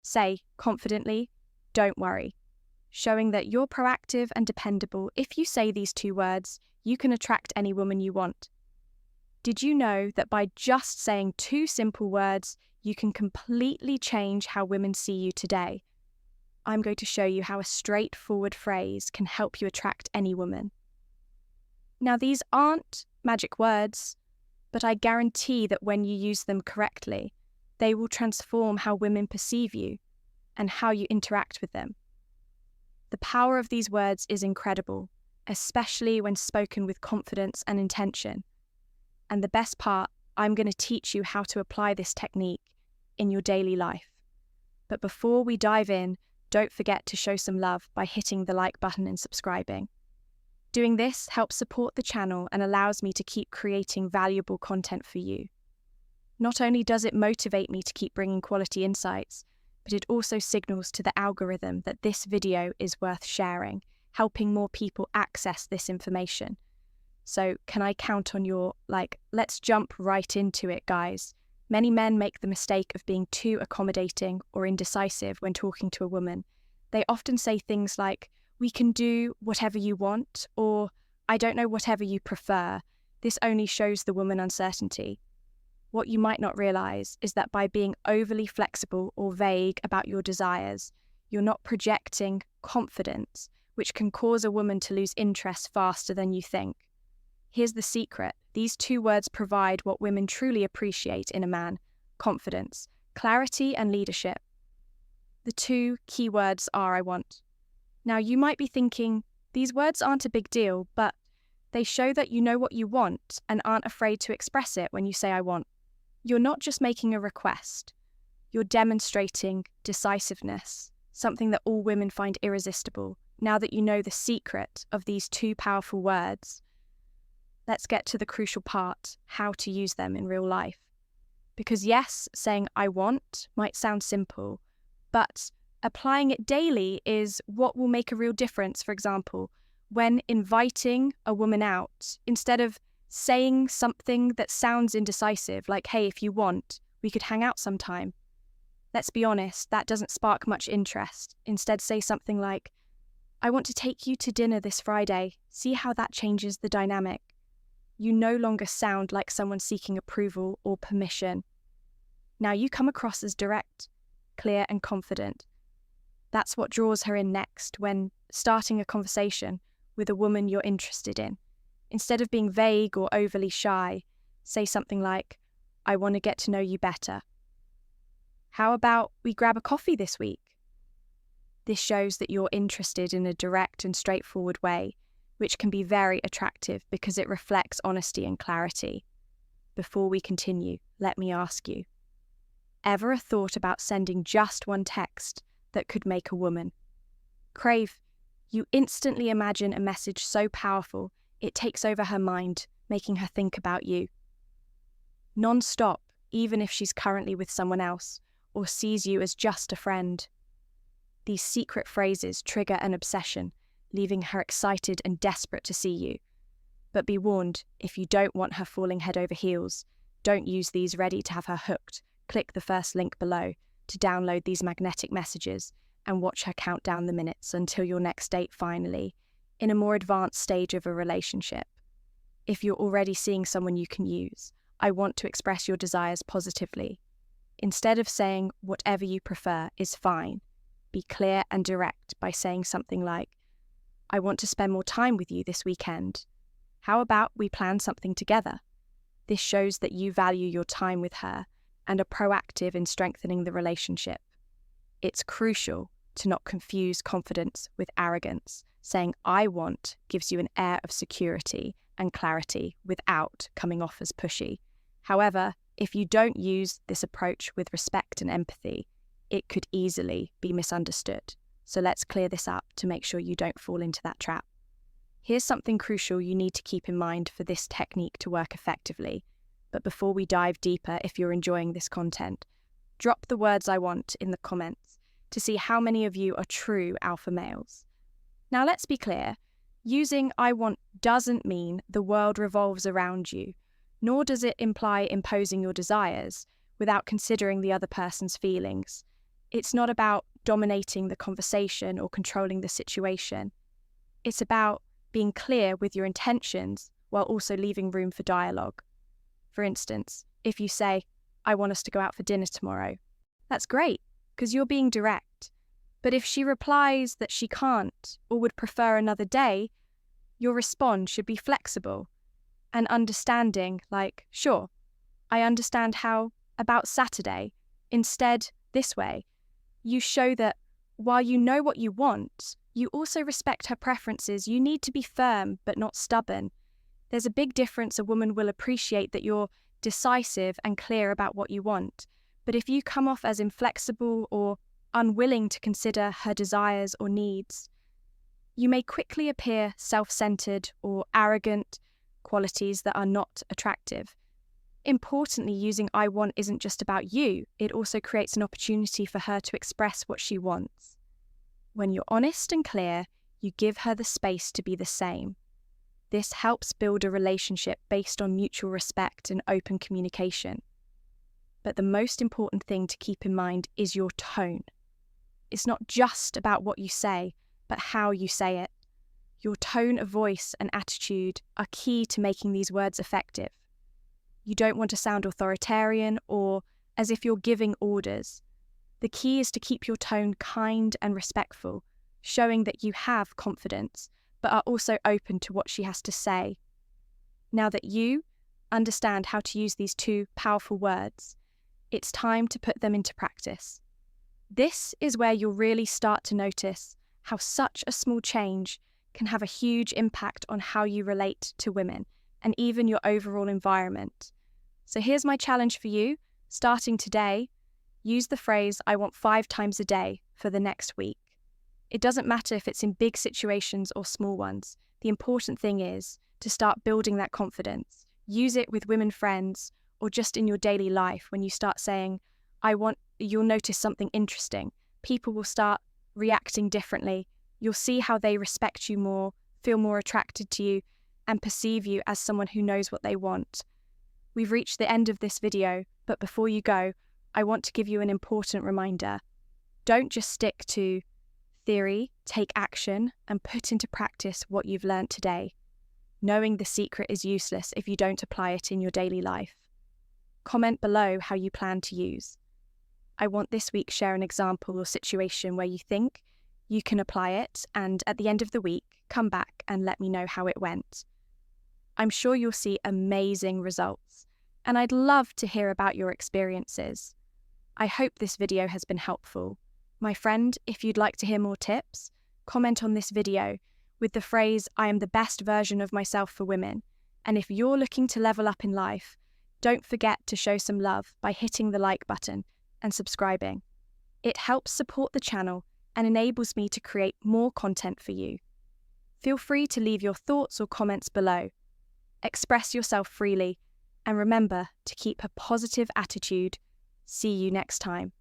Say confidently, "Don't worry," showing that you're proactive and dependable. If you say these 2 words, you can attract any woman you want. Did you know that by just saying 2 simple words, you can completely change how women see you today? I'm going to show you how a straightforward phrase can help you attract any woman. Now, these aren't magic words, but I guarantee that when you use them correctly, they will transform how women perceive you and how you interact with them. The power of these words is incredible, especially when spoken with confidence and intention. And the best part, I'm going to teach you how to apply this technique in your daily life. But before we dive in, don't forget to show some love by hitting the like button and subscribing. Doing this helps support the channel and allows me to keep creating valuable content for you. Not only does it motivate me to keep bringing quality insights, but it also signals to the algorithm that this video is worth sharing, helping more people access this information. So can I count on your, let's jump right into it, guys. Many men make the mistake of being too accommodating or indecisive when talking to a woman. They often say things like, "We can do whatever you want," or "I don't know, whatever you prefer." This only shows the woman uncertainty. What you might not realize is that by being overly flexible or vague about your desires, you're not projecting confidence, which can cause a woman to lose interest faster than you think. Here's the secret. These 2 words provide what women truly appreciate in a man: confidence, clarity, and leadership. The 2 key words are "I want." Now, you might be thinking, these words aren't a big deal, but they show that you know what you want and aren't afraid to express it when you say "I want." You're not just making a request. You're demonstrating decisiveness, something that all women find irresistible. Now that you know the secret of these 2 powerful words, let's get to the crucial part: how to use them in real life. Because yes, saying "I want" might sound simple, but applying it daily is what will make a real difference. For example, when inviting a woman out, instead of saying something that sounds indecisive, like, "Hey, if you want, we could hang out sometime." Let's be honest, that doesn't spark much interest. Instead, say something like, "I want to take you to dinner this Friday." See how that changes the dynamic. You no longer sound like someone seeking approval or permission. Now you come across as direct, clear, and confident. That's what draws her in next when starting a conversation with a woman you're interested in. Instead of being vague or overly shy, say something like, "I want to get to know you better. How about we grab a coffee this week?" This shows that you're interested in a direct and straightforward way, which can be very attractive because it reflects honesty and clarity. Before we continue, let me ask you, ever a thought about sending just 1 text that could make a woman crave? You instantly imagine a message so powerful, it takes over her mind, making her think about you. Non-stop, even if she's currently with someone else or sees you as just a friend. These secret phrases trigger an obsession, leaving her excited and desperate to see you. But be warned, if you don't want her falling head over heels, don't use these ready to have her hooked. Click the first link below to download these magnetic messages and watch her count down the minutes until your next date finally, in a more advanced stage of a relationship. If you're already seeing someone you can use, I want to express your desires positively. Instead of saying "whatever you prefer is fine," be clear and direct by saying something like, "I want to spend more time with you this weekend. How about we plan something together?" This shows that you value your time with her and are proactive in strengthening the relationship. It's crucial to not confuse confidence with arrogance. Saying "I want" gives you an air of security and clarity without coming off as pushy. However, if you don't use this approach with respect and empathy, it could easily be misunderstood. So let's clear this up to make sure you don't fall into that trap. Here's something crucial you need to keep in mind for this technique to work effectively. But before we dive deeper, if you're enjoying this content, drop the words "I want" in the comments to see how many of you are true alpha males. Now let's be clear, using "I want" doesn't mean the world revolves around you, nor does it imply imposing your desires without considering the other person's feelings. It's not about dominating the conversation or controlling the situation. It's about being clear with your intentions while also leaving room for dialogue. For instance, if you say, "I want us to go out for dinner tomorrow," that's great, because you're being direct. But if she replies that she can't or would prefer another day, your response should be flexible and understanding, like, "Sure, I understand, how about Saturday? Instead, this way." You show that while you know what you want, you also respect her preferences. You need to be firm but not stubborn. There's a big difference. A woman will appreciate that you're decisive and clear about what you want. But if you come off as inflexible or unwilling to consider her desires or needs, you may quickly appear self-centered or arrogant, qualities that are not attractive. Importantly, using "I want" isn't just about you. It also creates an opportunity for her to express what she wants. When you're honest and clear, you give her the space to be the same. This helps build a relationship based on mutual respect and open communication. But the most important thing to keep in mind is your tone. It's not just about what you say, but how you say it. Your tone of voice and attitude are key to making these words effective. You don't want to sound authoritarian or as if you're giving orders. The key is to keep your tone kind and respectful, showing that you have confidence, but are also open to what she has to say. Now that you understand how to use these two powerful words, it's time to put them into practice. This is where you'll really start to notice how such a small change can have a huge impact on how you relate to women and even your overall environment. So here's my challenge for you. Starting today, use the phrase "I want" 5 times a day for the next week. It doesn't matter if it's in big situations or small ones. The important thing is to start building that confidence. Use it with women friends or just in your daily life. When you start saying "I want," you'll notice something interesting. People will start reacting differently. You'll see how they respect you more, feel more attracted to you, and perceive you as someone who knows what they want. We've reached the end of this video, but before you go, I want to give you an important reminder. Don't just stick to theory, take action, and put into practice what you've learned today. Knowing the secret is useless if you don't apply it in your daily life. Comment below how you plan to use. I want this week share an example or situation where you think you can apply it, and at the end of the week, come back and let me know how it went. I'm sure you'll see amazing results, and I'd love to hear about your experiences. I hope this video has been helpful. My friend, if you'd like to hear more tips, comment on this video with the phrase "I am the best version of myself for women." And if you're looking to level up in life, don't forget to show some love by hitting the like button and subscribing. It helps support the channel and enables me to create more content for you. Feel free to leave your thoughts or comments below. Express yourself freely, and remember to keep a positive attitude. See you next time.